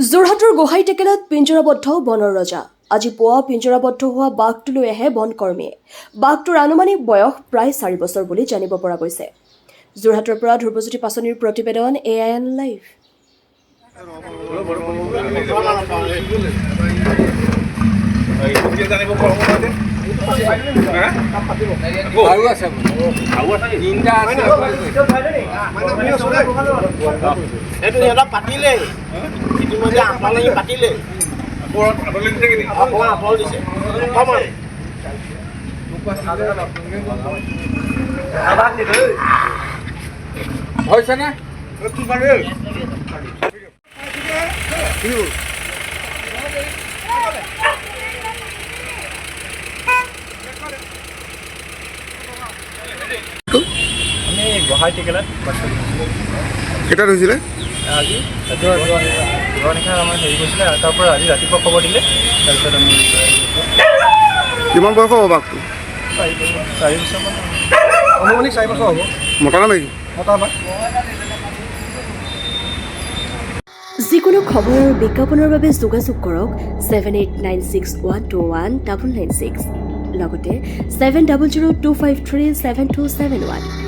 যোৰহাটৰ গোহাঁই টেকেলাত পিঞ্জৰাবদ্ধ বনৰ ৰজা আজি পুৱা পিঞ্জৰাবদ্ধ হোৱা বাঘটো লৈ আহে বনকৰ্মীয়ে বাঘটোৰ আনুমানিক বয়স প্ৰায় 4 বছৰ বুলি জানিব পৰা গৈছে যোৰহাটৰ পৰা ধ্ৰুৱজ্যোতি পাচনিৰ প্ৰতিবেদন AIN লাইভ আমি গোহাঁই টেকেলাত কেইটাত হৈছিলে আজি যোৱা নিশা আমাৰ হেৰি কৰিছিলে তাৰ পৰা আজি ৰাতিপুৱা খবৰ দিলে তাৰপিছত আমি কিমান বয়স হ'ব বাঘটো 4 বছৰমান অনুমানিক 4 বছৰ হ'ব মতা না মাইকী মতা বাঘ যিকোনো খবৰ আৰু বিজ্ঞাপনৰ বাবে যোগাযোগ কৰক 7896121996 লগতে 7002537271